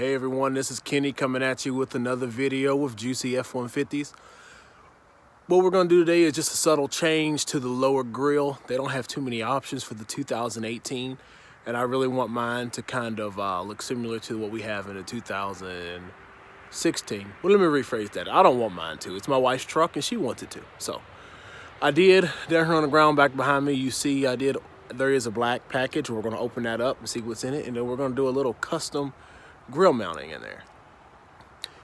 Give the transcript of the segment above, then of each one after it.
Hey everyone, this is Kenny coming at you with another video with juicy F150s. What we're going to do today is just a subtle change to the lower grille. They don't have too many options for the 2018, and I really want mine to kind of look similar to what we have in the 2016. Well, let me rephrase that. I don't want mine to. It's my wife's truck and she wants it to. So I did. Down here on the ground back behind me, you see there is a black package. We're going to open that up and see what's in it, and then we're going to do a little custom grill mounting in there.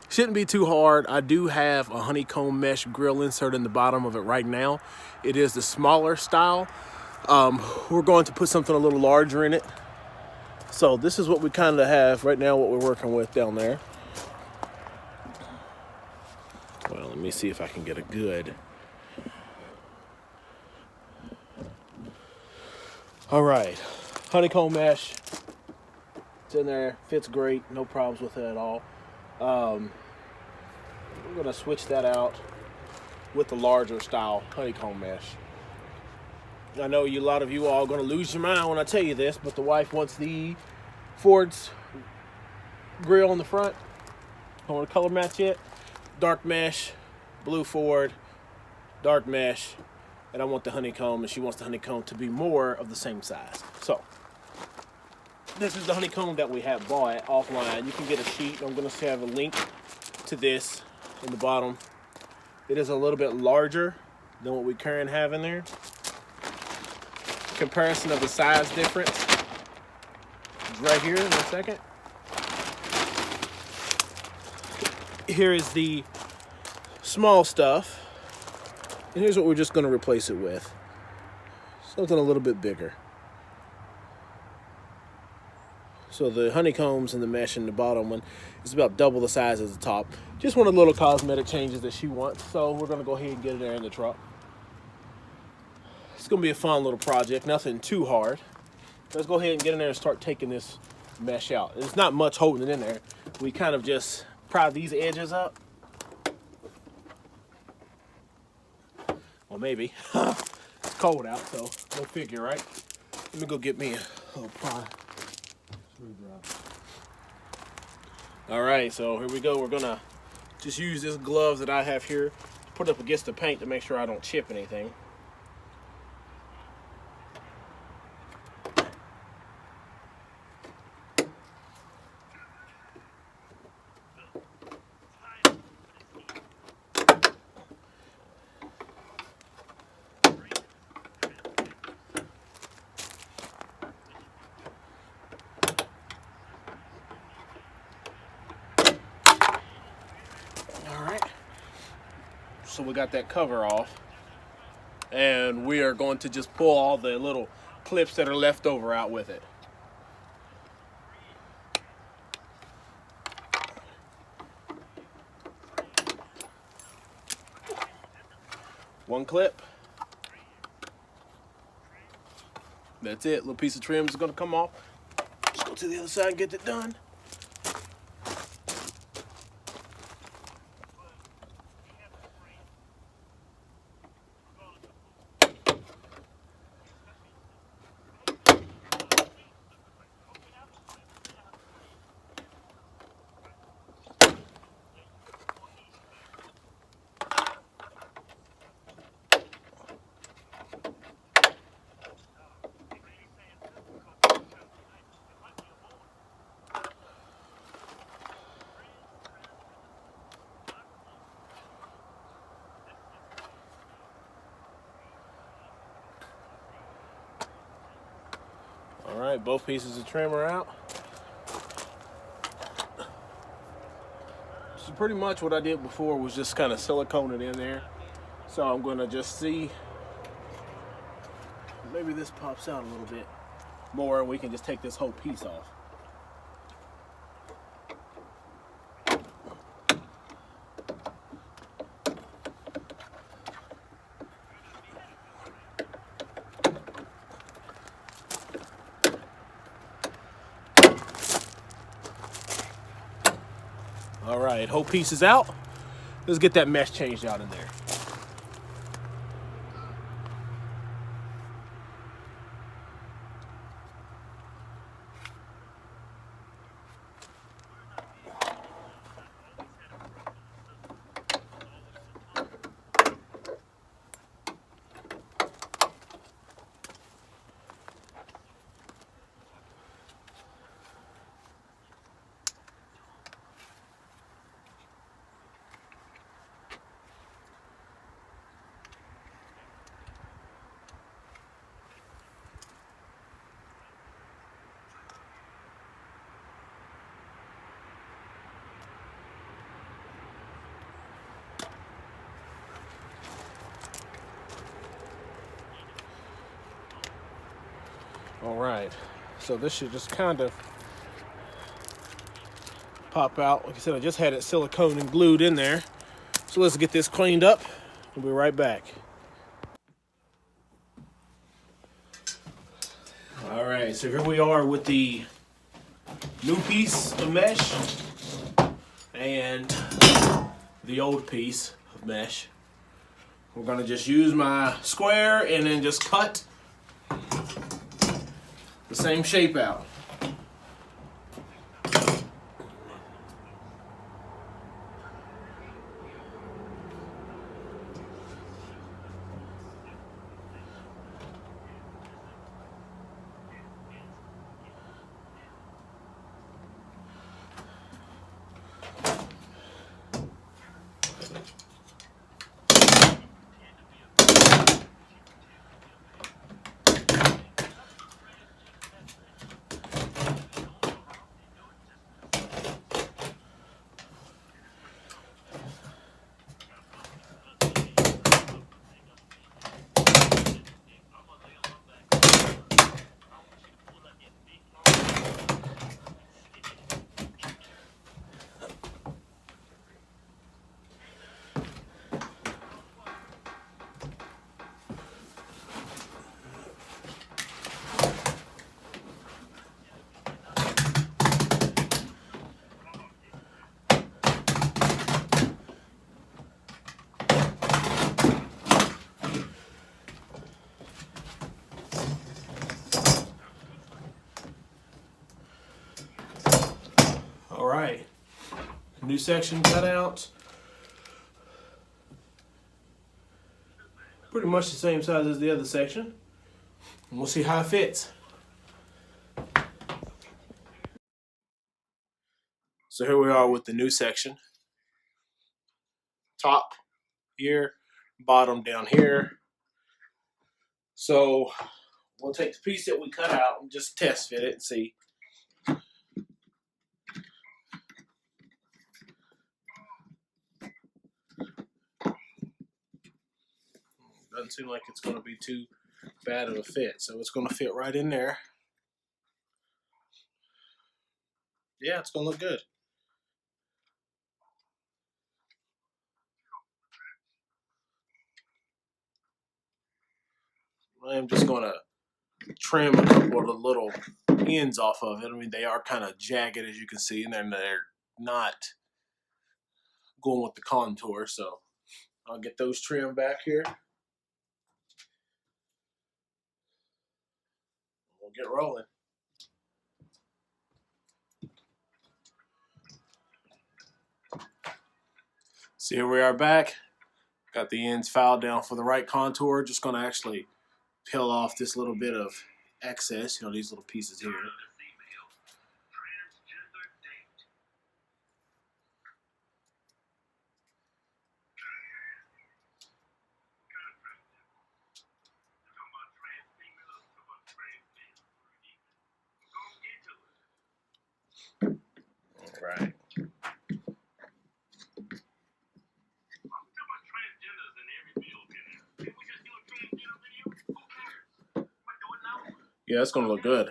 Shouldn't be too hard. I do have a honeycomb mesh grill insert in the bottom of it right now. It is the smaller style. We're going to put something a little larger in it. So this is what we kind of have right now, what we're working with down there. Well, let me see if I can get a good. All right, honeycomb mesh. It's in there, fits great, no problems with it at all. We're gonna switch that out with the larger style honeycomb mesh. I know a lot of you all are gonna lose your mind when I tell you this, but the wife wants the Ford's grill on the front. I don't want to color match it. Dark mesh, blue Ford, dark mesh, and I want the honeycomb, and she wants the honeycomb to be more of the same size. So this is the honeycomb that we have bought offline. You can get a sheet. I'm going to have a link to this in the bottom. It is a little bit larger than what we currently have in there. Comparison of the size difference is right here in a second. Here is the small stuff. And here's what we're just going to replace it with. Something a little bit bigger. So the honeycombs and the mesh in the bottom one is about double the size as the top. Just one of the little cosmetic changes that she wants. So we're going to go ahead and get it there in the truck. It's going to be a fun little project. Nothing too hard. Let's go ahead and get in there and start taking this mesh out. There's not much holding it in there. We kind of just pry these edges up. Well, maybe. It's cold out, so go figure, right? Let me go get me a little pry. All right, so here we go. We're gonna just use this glove that I have here to put up against the paint to make sure I don't chip anything. So we got that cover off, and we are going to just pull all the little clips that are left over out with it. One clip. That's it. Little piece of trim is going to come off. Let's go to the other side and get it done. All right, both pieces of trim are out. So pretty much what I did before was just kind of silicone it in there. So I'm going to just see, maybe this pops out a little bit more and we can just take this whole piece off. All right, whole piece is out. Let's get that mesh changed out in there. All right, so this should just kind of pop out. Like I said, I just had it silicone and glued in there. So let's get this cleaned up. We'll be right back. All right, so here we are with the new piece of mesh and the old piece of mesh. We're gonna just use my square and then just cut the same shape out. All right, new section cut out. Pretty much the same size as the other section. And we'll see how it fits. So here we are with the new section. Top here, bottom down here. So we'll take the piece that we cut out and just test fit it and see. Doesn't seem like it's going to be too bad of a fit, so it's going to fit right in there. Yeah, it's going to look good. I'm just going to trim a couple of the little ends off of it. I mean, they are kind of jagged, as you can see, and then they're not going with the contour, so I'll get those trimmed back here. We'll get rolling. So here we are back. Got the ends filed down for the right contour. Just going to actually peel off this little bit of excess, these little pieces here. Right. Yeah, that's going to look good.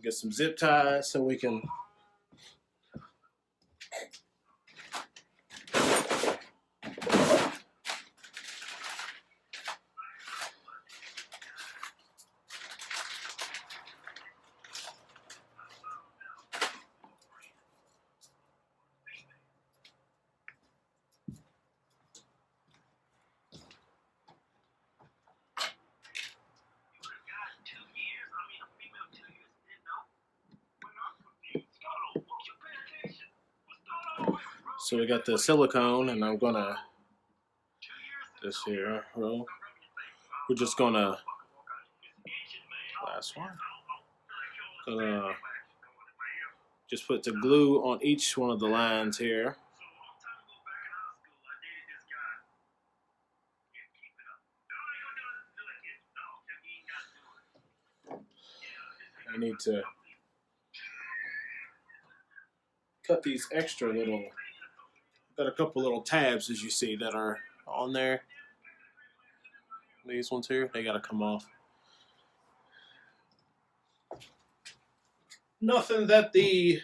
Get some zip ties so we can So we got the silicone, and I'm gonna this here roll. We're just gonna last one. Gonna just put the glue on each one of the lines here. I need to cut these extra little Got a couple little tabs, as you see, that are on there. These ones here, they gotta come off. Nothing that the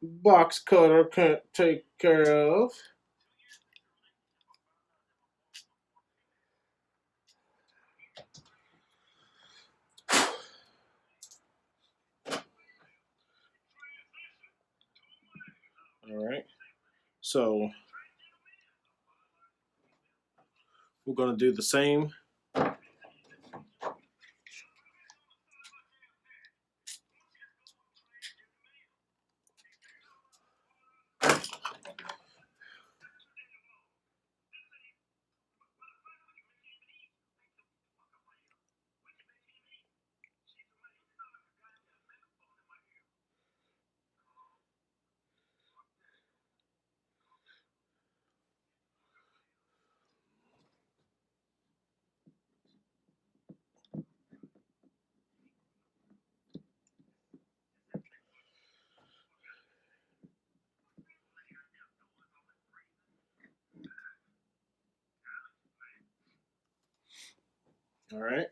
box cutter can't take care of. All right, so we're gonna do the same. All right.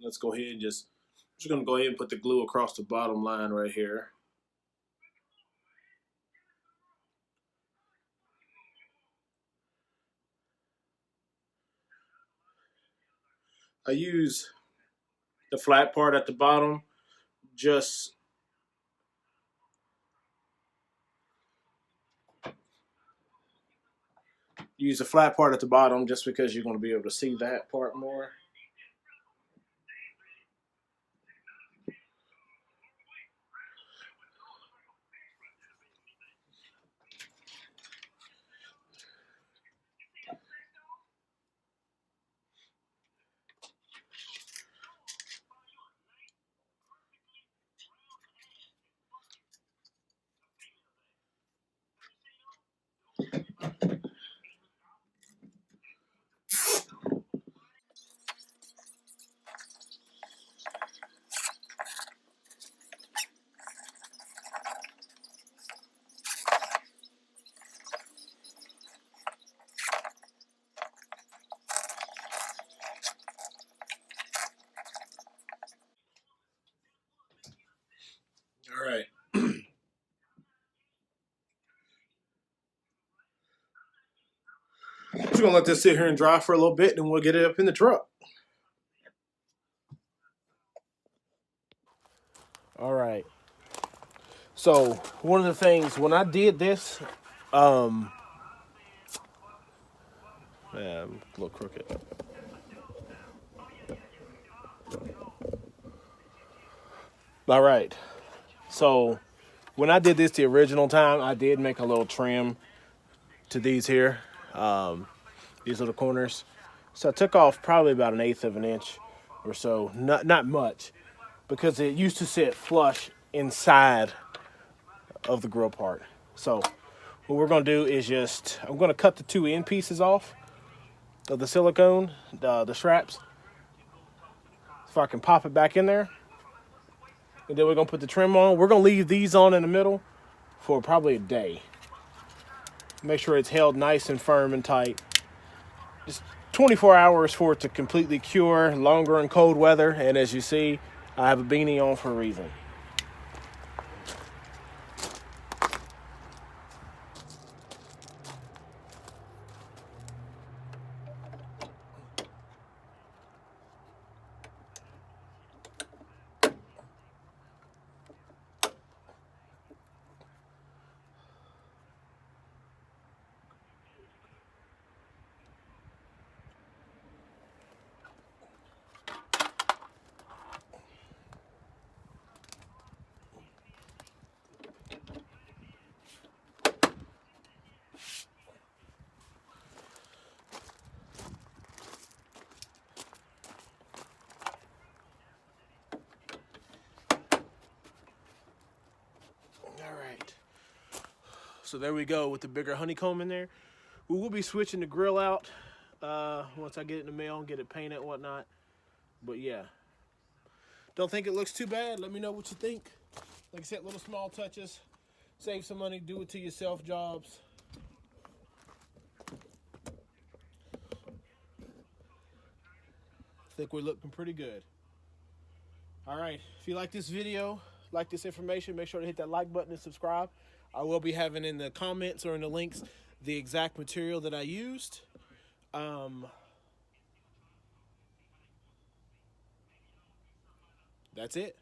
Let's go ahead and just gonna go ahead and put the glue across the bottom line right here. I use the flat part at the bottom, just use the flat part at the bottom just because you're going to be able to see that part more. All right. Just gonna let this sit here and dry for a little bit, and we'll get it up in the truck. All right. So one of the things when I did this, yeah, I'm a little crooked. All right. So when I did this the original time, I did make a little trim to these here, these little corners. So I took off probably about 1/8 of an inch or so, not much, because it used to sit flush inside of the grill part. So what we're gonna do is I'm gonna cut the 2 end pieces off of the silicone, the straps, so I can pop it back in there. And then we're gonna put the trim on. We're gonna leave these on in the middle for probably a day. Make sure it's held nice and firm and tight. Just 24 hours for it to completely cure, longer in cold weather. And as you see, I have a beanie on for a reason. So there we go with the bigger honeycomb in there. We will be switching the grill out once I get it in the mail and get it painted and whatnot. But yeah, don't think it looks too bad. Let me know what you think. Like I said, little small touches. save some money, do it to yourself jobs. I think we're looking pretty good. All right, if you like this video, like this information, make sure to hit that like button and subscribe. I will be having in the comments or in the links the exact material that I used. That's it.